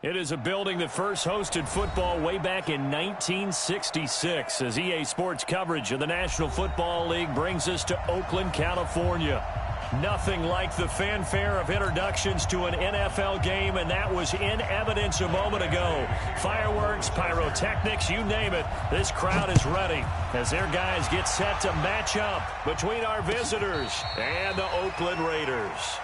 It is a building that first hosted football way back in 1966 as EA Sports coverage of the National Football League brings us to Oakland, California. Nothing like the fanfare of introductions to an NFL game, and that was in evidence a moment ago. Fireworks, pyrotechnics, you name it. This crowd is ready as their guys get set to match up between our visitors and the Oakland Raiders.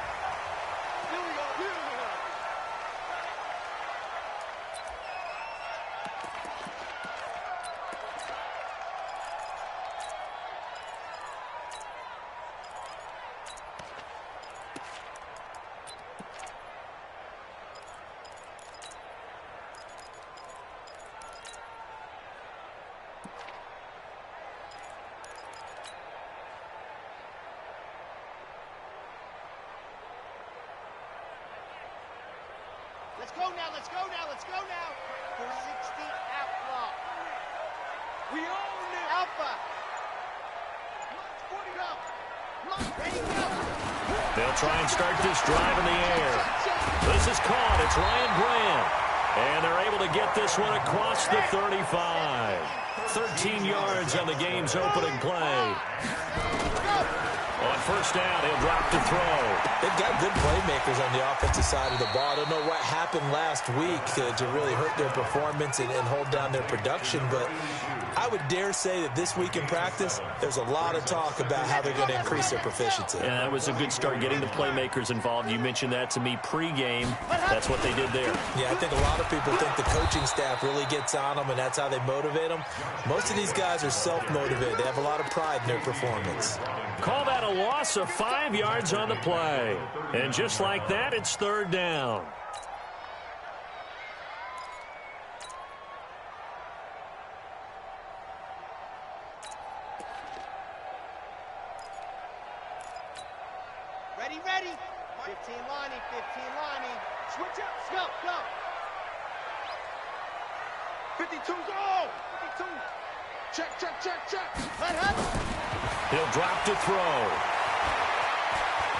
Let's go now. 460 outlaw. We own it. Alpha. Ready, go. They'll try and start this drive in the air. This is caught. It's Ryan Grant. And they're able to get this one across the 35. 13 yards on the game's opening play. On first down, he'll drop to throw. They've got good playmakers on the offensive side of the ball. I don't know what happened last week to really hurt their performance and hold down their production, but I would dare say that this week in practice, there's a lot of talk about how they're going to increase their proficiency. Yeah, that was a good start getting the playmakers involved. You mentioned that to me pregame. That's what they did there. Yeah, I think a lot of people think the coaching staff really gets on them, and that's how they motivate them. Most of these guys are self-motivated. They have a lot of pride in their performance. Call that a loss of 5 yards on the play. And just like that, it's third down. Ready. 15 lining. Switch up. Go. 52, go. 52. Check. Hut. He'll drop to throw.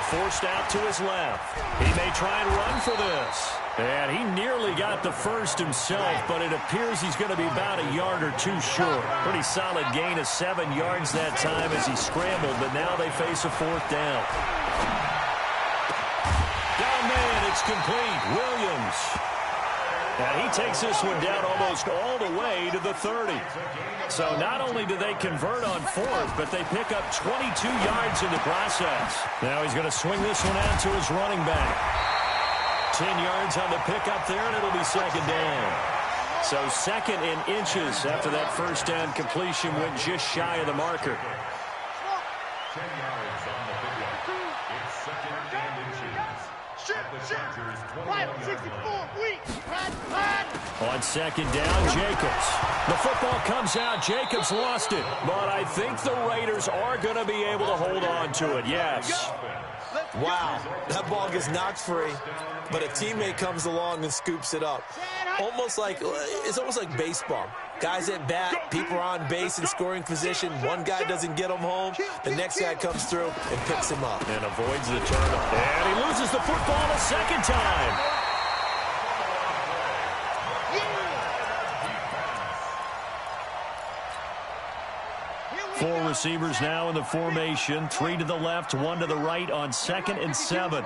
Forced out to his left. He may try and run for this. And he nearly got the first himself, but it appears he's going to be about a yard or two short. Pretty solid gain of 7 yards that time as he scrambled, but now they face a fourth down. Down man, it's complete. Williams. And he takes this one down almost all the way to the 30. So not only do they convert on fourth, but they pick up 22 yards in the process. Now he's going to swing this one out to his running back. 10 yards on the pickup there, and it'll be second down. So second in inches after that first down completion went just shy of the marker. 10 yards on the pickup. It's second and inches. Right, 64, weak. On second down, Jacobs. The football comes out. Jacobs lost it. But I think the Raiders are going to be able to hold on to it, yes. Wow, that ball gets knocked free, but a teammate comes along and scoops it up. It's almost like baseball. Guys at bat, people are on base in scoring position. One guy doesn't get him home. The next guy comes through and picks him up. And avoids the turnover. And he loses the football a second time. Four receivers now in the formation. 3 to the left, 1 to the right on 2nd and 7.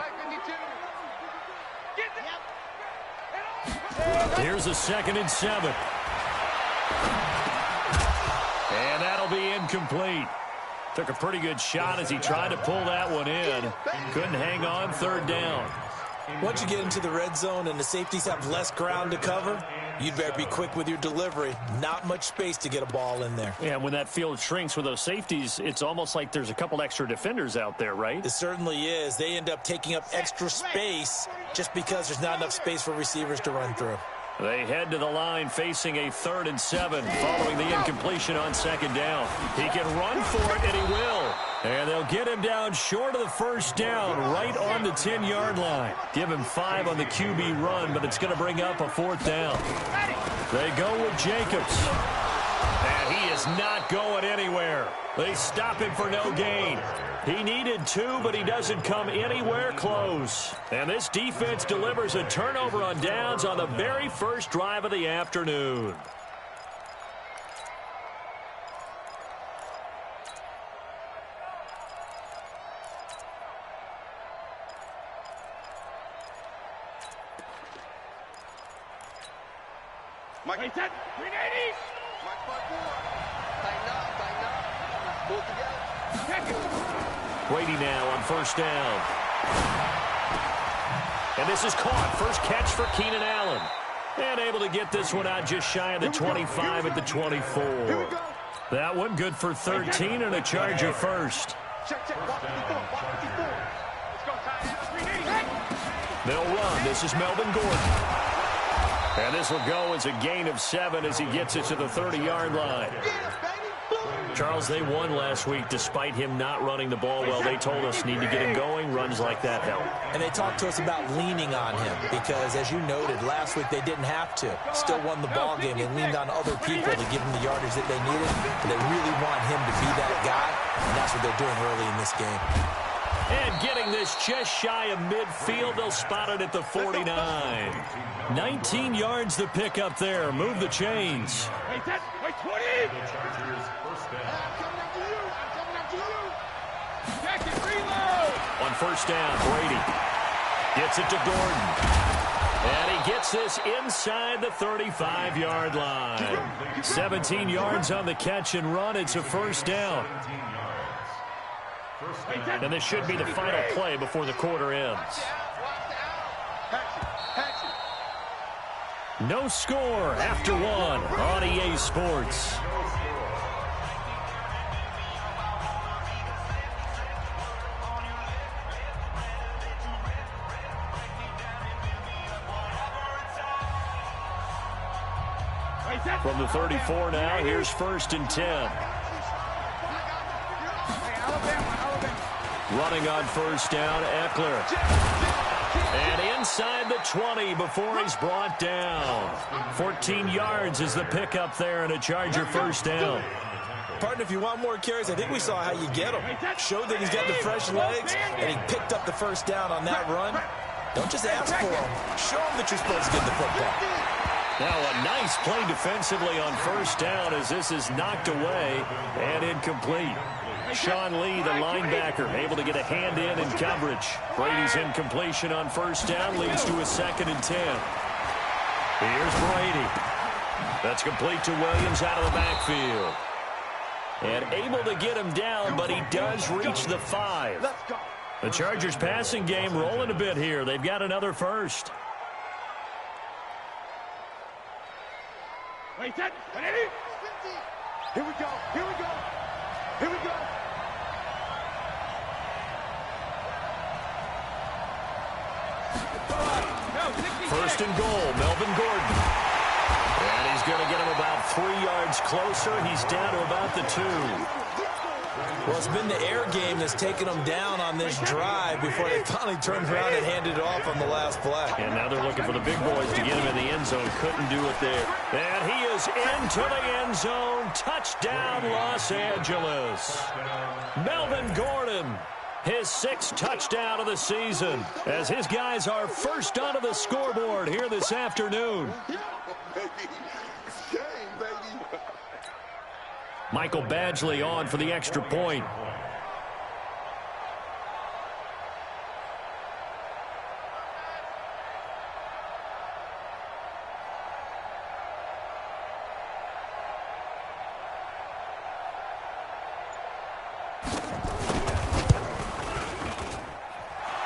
Here's a 2nd and 7. And that'll be incomplete. Took a pretty good shot as he tried to pull that one in. Couldn't hang on, third down. Once you get into the red zone and the safeties have less ground to cover, you'd better be quick with your delivery. Not much space to get a ball in there. Yeah, when that field shrinks with those safeties, it's almost like there's a couple extra defenders out there, right? It certainly is. They end up taking up extra space just because there's not enough space for receivers to run through. They head to the line facing a 3rd and 7 following the incompletion on 2nd down. He can run for it, and he will. And they'll get him down short of the first down, right on the 10-yard line. Give him 5 on the QB run, but it's going to bring up a 4th down. They go with Jacobs. And And he is not going anywhere. They stop him for no gain. He needed 2, but he doesn't come anywhere close. And this defense delivers a turnover on downs on the very first drive of the afternoon. Mike, hey, set, 380. Mike, 5-4. Tighten up, tighten up. Pull together. Brady now on first down. And this is caught. First catch for Keenan Allen. And able to get this one out just shy of the 25 at the 24. That one good for 13 and a Charger first. Check, check. Watch 54. Watch 54. Let's go, Ty. 380. They'll run. This is Melvin Gordon. And this will go as a gain of 7 as he gets it to the 30-yard line. Charles, they won last week despite him not running the ball well. They told us need to get him going. Runs like that help. And they talked to us about leaning on him because, as you noted, last week they didn't have to. Still won the ball game. They leaned on other people to give him the yardage that they needed. But they really want him to be that guy, and that's what they're doing early in this game. And getting this just shy of midfield, they'll spot it at the 49. 19 yards to pick up there. Move the chains. Wait, 20. The Chargers first down. I'm coming after you. Check it, reload. On first down, Brady gets it to Gordon. And he gets this inside the 35-yard line. 17 yards on the catch and run. It's a first down. And this should be the final play before the quarter ends. No score after one on EA Sports. From the 34 now, here's first and 10. Running on first down, Eckler. And inside the 20 before he's brought down. 14 yards is the pickup there and a Charger first down. Partner, if you want more carries, I think we saw how you get him. Showed that he's got the fresh legs, and he picked up the first down on that run. Don't just ask for him. Show him that you're supposed to get the football. Now a nice play defensively on first down as this is knocked away and incomplete. Sean Lee, the linebacker, able to get a hand in coverage. Brady's incompletion on first down leads to a 2nd and 10. Here's Brady. That's complete to Williams out of the backfield. And able to get him down, but he does reach the 5. The Chargers passing game rolling a bit here. They've got another first. Wait, set, 180. Here we go, here we go, here we go. First and goal, Melvin Gordon. And he's going to get him about 3 yards closer. He's down to about the 2. Well, it's been the air game that's taken them down on this drive before they finally turned around and handed it off on the last play. And now they're looking for the big boys to get him in the end zone. Couldn't do it there. And he is into the end zone. Touchdown, Los Angeles. Melvin Gordon, his 6th touchdown of the season, as his guys are first onto the scoreboard here this afternoon. Michael Badgley on for the extra point.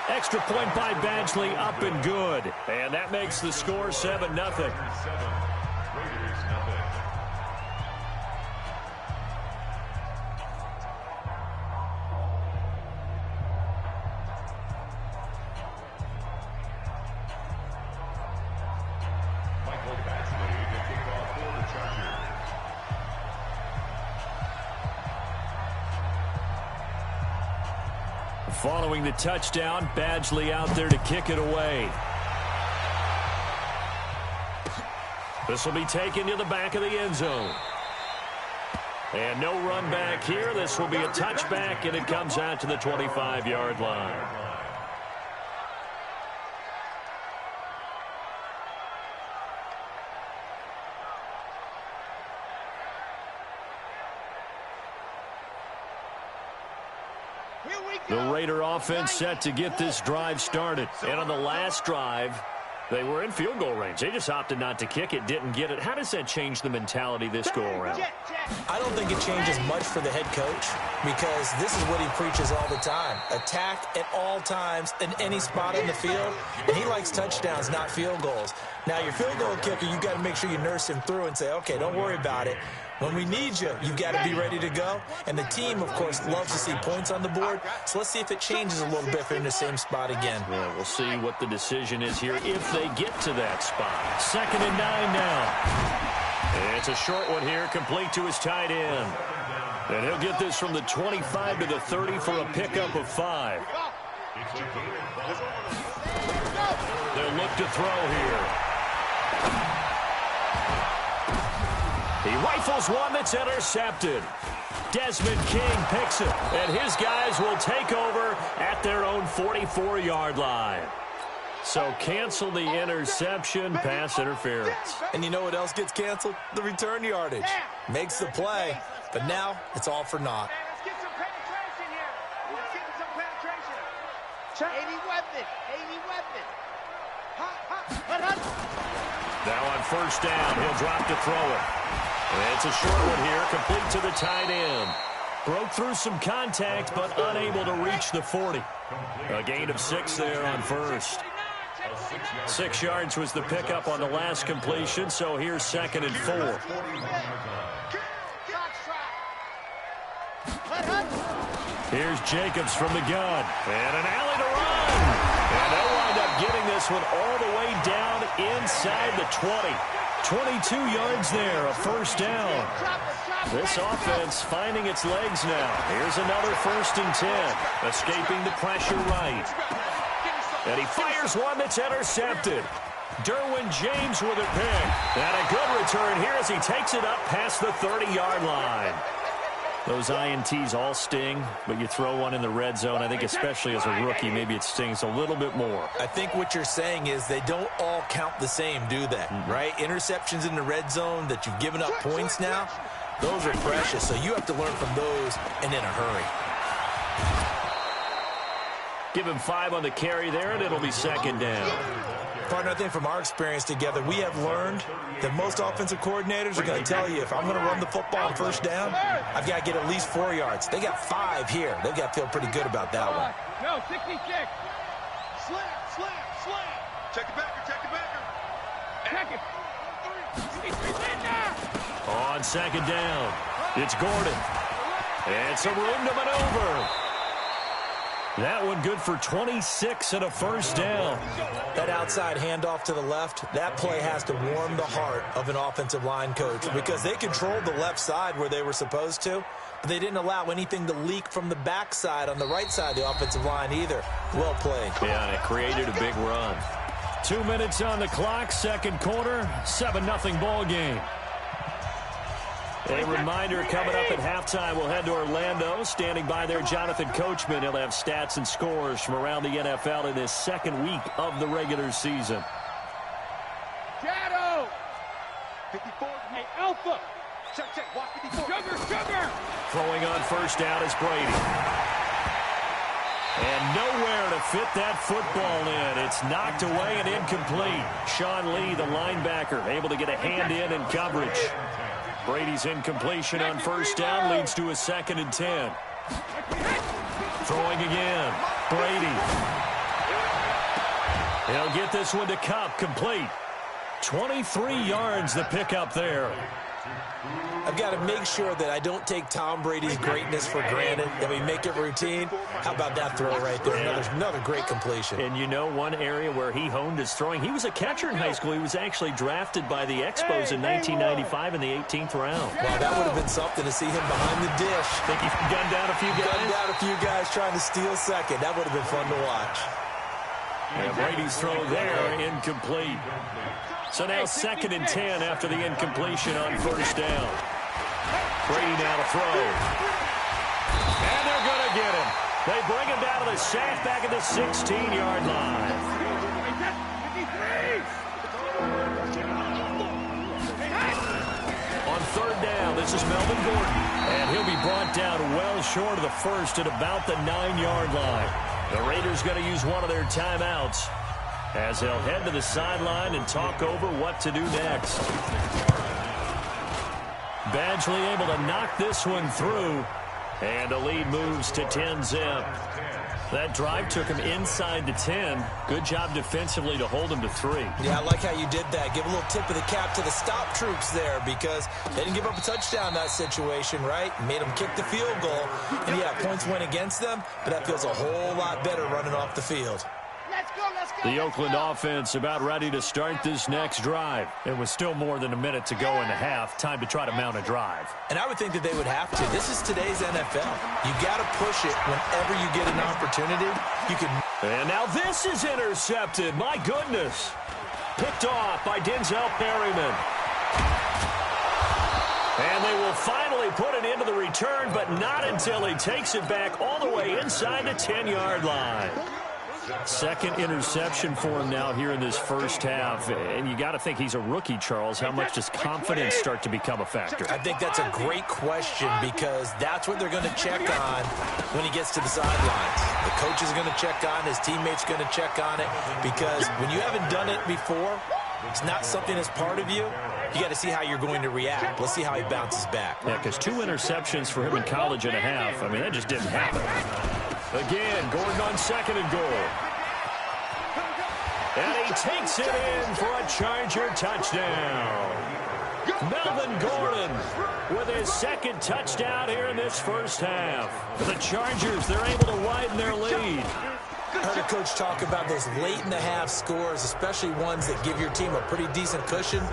Extra point by Badgley, up and good. And that makes the score 7-0. Raiders, nothing. Michael Badgley, the kickoff for the Chargers. Following the touchdown, Badgley out there to kick it away. This will be taken to the back of the end zone. And no run back here. This will be a touchback, and it comes out to the 25-yard line. The Raider offense set to get this drive started. And on the last drive, they were in field goal range. They just opted not to kick it, didn't get it. How does that change the mentality this go-around? I don't think it changes much for the head coach because this is what he preaches all the time. Attack at all times in any spot on the field, and he likes touchdowns, not field goals. Now, your field goal kicker, you got to make sure you nurse him through and say, okay, don't worry about it. When we need you, you've got to be ready to go. And the team, of course, loves to see points on the board. So let's see if it changes a little bit if they're in the same spot again. Yeah, we'll see what the decision is here if they get to that spot. 2nd and 9 now. It's a short one here, complete to his tight end. And he'll get this from the 25 to the 30 for a pickup of 5. They'll look to throw here. He rifles one that's intercepted. Desmond King picks it, and his guys will take over at their own 44-yard line. So cancel the interception, pass interference. And you know what else gets canceled? The return yardage. Makes the play, but now it's all for naught. Let's get some penetration here. Let's get some penetration. 80 weapon. 80 weapon. Now on 1st down, he'll drop to throw it. And it's a short one here, complete to the tight end. Broke through some contact, but unable to reach the 40. A gain of 6 there on 1st. 6 yards was the pickup on the last completion, so here's 2nd and 4. Here's Jacobs from the gun. And an alley to run. And they'll wind up getting this one all the way down inside the 20. 22 yards there, a 1st down. This offense finding its legs now. Here's another 1st and 10. Escaping the pressure right. And he fires one that's intercepted. Derwin James with a pick. And a good return here as he takes it up past the 30-yard line. Those INTs all sting, but you throw one in the red zone, I think especially as a rookie, maybe it stings a little bit more. I think what you're saying is they don't all count the same, do they? Right? Interceptions in the red zone that you've given up points now, those are precious, so you have to learn from those and in a hurry. Give him 5 on the carry there, and it'll be 2nd down. Partner, I think from our experience together, we have learned that most offensive coordinators are going to tell you, if I'm going to run the football on 1st down, I've got to get at least 4 yards. They got 5 here. They've got to feel pretty good about that one. No, 66. Slam. Check it backer. Check it. On 2nd down, it's Gordon. And some room to maneuver. That one good for 26 and a 1st down. That outside handoff to the left, that play has to warm the heart of an offensive line coach because they controlled the left side where they were supposed to, but they didn't allow anything to leak from the backside on the right side of the offensive line either. Well played. Yeah, and it created a big run. 2 minutes on the clock, 2nd quarter, 7-0 ball game. A reminder coming up at halftime, we'll head to Orlando. Standing by there, Jonathan Coachman. He'll have stats and scores from around the NFL in his 2nd week of the regular season. Shadow. 54. Hey, Alpha. Check. Walk 54. Sugar. Throwing on 1st down is Brady. And nowhere to fit that football in. It's knocked away and incomplete. Sean Lee, the linebacker, able to get a hand in coverage. Brady's incompletion on 1st down leads to a 2nd and 10. Throwing again. Brady. He'll get this one to Cup, complete. 23 yards the pickup there. I've got to make sure that I don't take Tom Brady's greatness for granted, that we make it routine. How about that throw right there? Another great completion. And you know one area where he honed his throwing, he was a catcher in high school. He was actually drafted by the Expos in 1995 in the 18th round. Wow, that would have been something to see him behind the dish. Think he gunned down a few guys? Gunned down a few guys trying to steal second. That would have been fun to watch. And Brady's throw there, incomplete. So now 2nd and 10 after the incompletion on 1st down. Brady now to throw. And they're going to get him. They bring him down to the sack back at the 16-yard line. On third down, this is Melvin Gordon. And he'll be brought down well short of the first at about the 9-yard line. The Raiders going to use one of their timeouts as they'll head to the sideline and talk over what to do next. Badgley able to knock this one through. And the lead moves to 10-zip. That drive took him inside the 10. Good job defensively to hold him to 3. Yeah, I like how you did that. Give a little tip of the cap to the stop troops there because they didn't give up a touchdown in that situation, right? Made them kick the field goal. And, yeah, points went against them, but that feels a whole lot better running off the field. The Oakland offense about ready to start this next drive. It was still more than a minute to go in the half. Time to try to mount a drive. And I would think that they would have to. This is today's NFL. You got to push it whenever you get an opportunity. You can. And now this is intercepted. My goodness. Picked off by Denzel Perryman. And they will finally put it into the return, but not until he takes it back all the way inside the 10-yard line. Second interception for him now here in this first half. And you got to think he's a rookie, Charles. How much does confidence start to become a factor? I think that's a great question because that's what they're going to check on when he gets to the sidelines. The coach is going to check on, his teammates going to check on it because when you haven't done it before, it's not something that's part of you. You got to see how you're going to react. Let's see how he bounces back. Yeah, because 2 interceptions for him in college and a half. I mean, that just didn't happen. Again, Gordon on second and goal. And he takes it in for a Charger touchdown. Melvin Gordon with his second touchdown here in this first half. For the Chargers, they're able to widen their lead. I heard a coach talk about those late-in-the-half scores, especially ones that give your team a pretty decent cushion.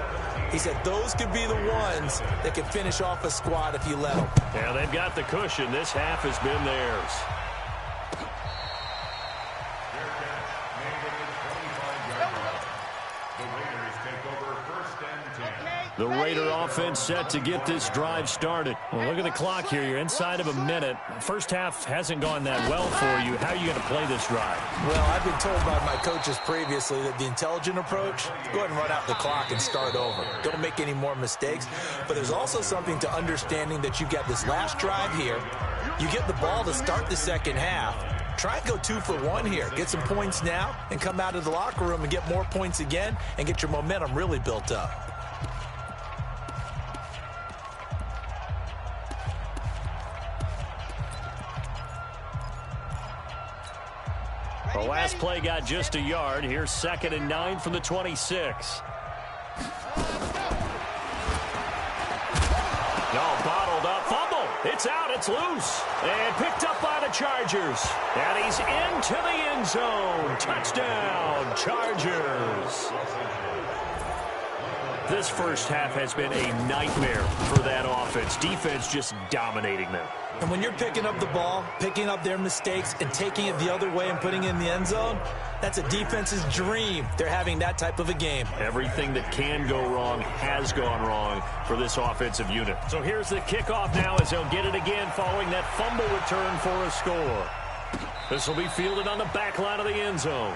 He said those could be the ones that could finish off a squad if you let them. Yeah, they've got the cushion. This half has been theirs. The Raider offense set to get this drive started. Well, look at the clock here. You're inside of a minute. First half hasn't gone that well for you. How are you going to play this drive? Well, I've been told by my coaches previously that the intelligent approach, go ahead and run out the clock and start over. Don't make any more mistakes. But there's also something to understanding that you get this last drive here. You get the ball to start the second half. Try and go 2 for 1 here. Get some points now and come out of the locker room and get more points again and get your momentum really built up. The last play got just a yard. Here's 2nd and 9 from the 26. No, bottled up. Fumble. It's out. It's loose. And picked up by the Chargers. And he's into the end zone. Touchdown, Chargers. This first half has been a nightmare for that offense. Defense just dominating them. And when you're picking up the ball, picking up their mistakes, and taking it the other way and putting it in the end zone, that's a defense's dream. They're having that type of a game. Everything that can go wrong has gone wrong for this offensive unit. So here's the kickoff now as they'll get it again following that fumble return for a score. This will be fielded on the back line of the end zone.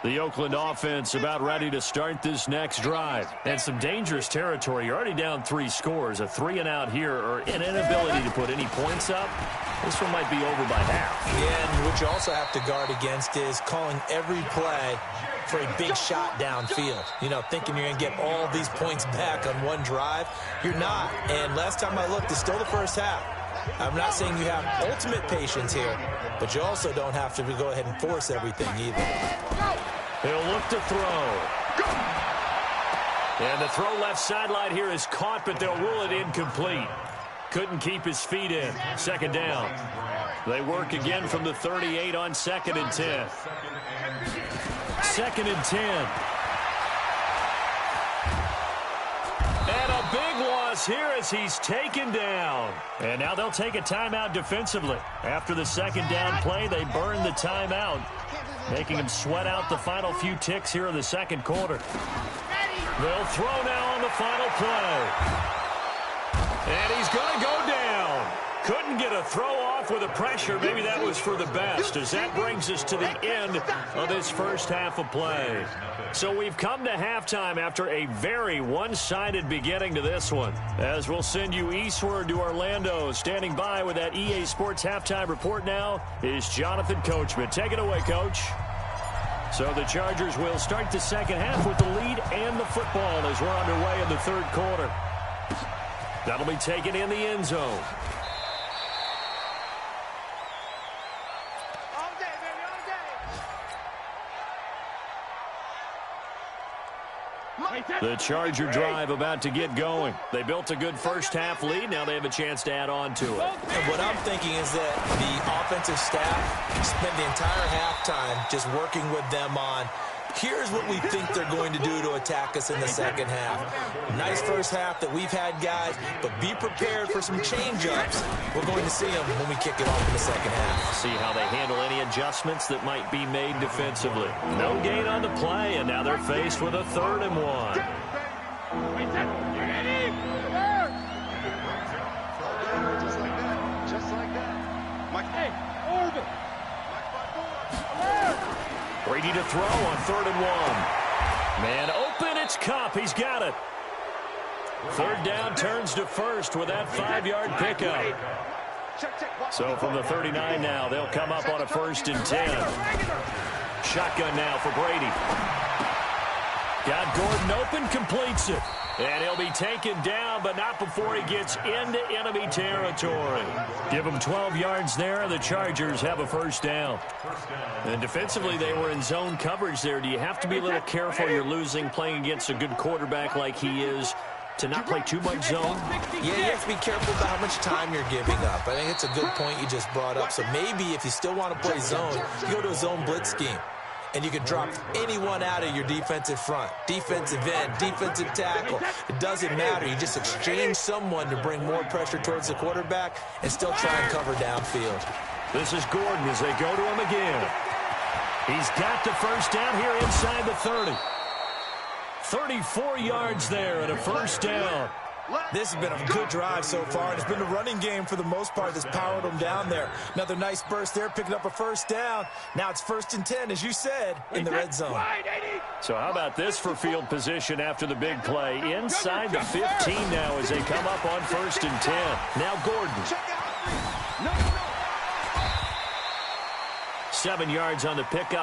The Oakland offense about ready to start this next drive. And some dangerous territory. You're already down 3 scores. A 3-and-out here or an inability to put any points up. This one might be over by half. Yeah, and what you also have to guard against is calling every play for a big shot downfield. You know, thinking you're going to get all these points back on one drive. You're not. And last time I looked, it's still the first half. I'm not saying you have ultimate patience here, but you also don't have to go ahead and force everything either. He'll look to throw. And the throw left sideline here is caught, but they'll rule it incomplete. Couldn't keep his feet in. 2nd down. They work again from the 38 on 2nd and 10. 2nd and 10. And a big loss here as he's taken down. And now they'll take a timeout defensively. After the 2nd down play, they burn the timeout. making him sweat out the final few ticks here in the second quarter. They'll throw now on the final play. And he's going to go down. Couldn't get a throw off with the pressure. Maybe that was for the best, as that brings us to the end of this first half of play. So we've come to halftime after a very one-sided beginning to this one. As we'll send you eastward to Orlando. Standing by with that EA Sports halftime report now is Jonathan Coachman. Take it away, Coach. So the Chargers will start the second half with the lead and the football as we're underway in the third quarter. That'll be taken in the end zone. The Charger drive about to get going. They built a good first half lead. Now they have a chance to add on to it. And what I'm thinking is that the offensive staff spent the entire halftime just working with them on, here's what we think they're going to do to attack us in the second half. Nice first half that we've had, guys, but be prepared for some change-ups. We're going to see them when we kick it off in the second half. See how they handle any adjustments that might be made defensively. No gain on the play, and now they're faced with a 3rd and 1. Just like that. Mike, hey, Orbit. Brady to throw on 3rd and 1. Man open, it's Kupp. He's got it. 3rd down turns to 1st with that 5-yard pickup. So from the 39 now, they'll come up on a 1st and 10. Shotgun now for Brady. Got Gordon open, completes it. And he'll be taken down, but not before he gets into enemy territory. Give him 12 yards there. The Chargers have a 1st down. And defensively, they were in zone coverage there. Do you have to be a little careful? You're losing, playing against a good quarterback like he is, to not play too much zone? Yeah, you have to be careful about how much time you're giving up. I think it's a good point you just brought up. So maybe if you still want to play zone, you go to a zone blitz scheme. And you can drop anyone out of your defensive front, defensive end, defensive tackle. It doesn't matter. You just exchange someone to bring more pressure towards the quarterback and still try and cover downfield. This is Gordon as they go to him again. He's got the 1st down here inside the 30. 34 yards there and a 1st down. This has been a good drive so far, and it's been a running game for the most part that's powered them down there. Another nice burst there, picking up a 1st down. Now it's 1st and 10, as you said, in the red zone. So how about this for field position after the big play? Inside the 15 now as they come up on 1st and 10. Now Gordon. 7 yards on the pickup.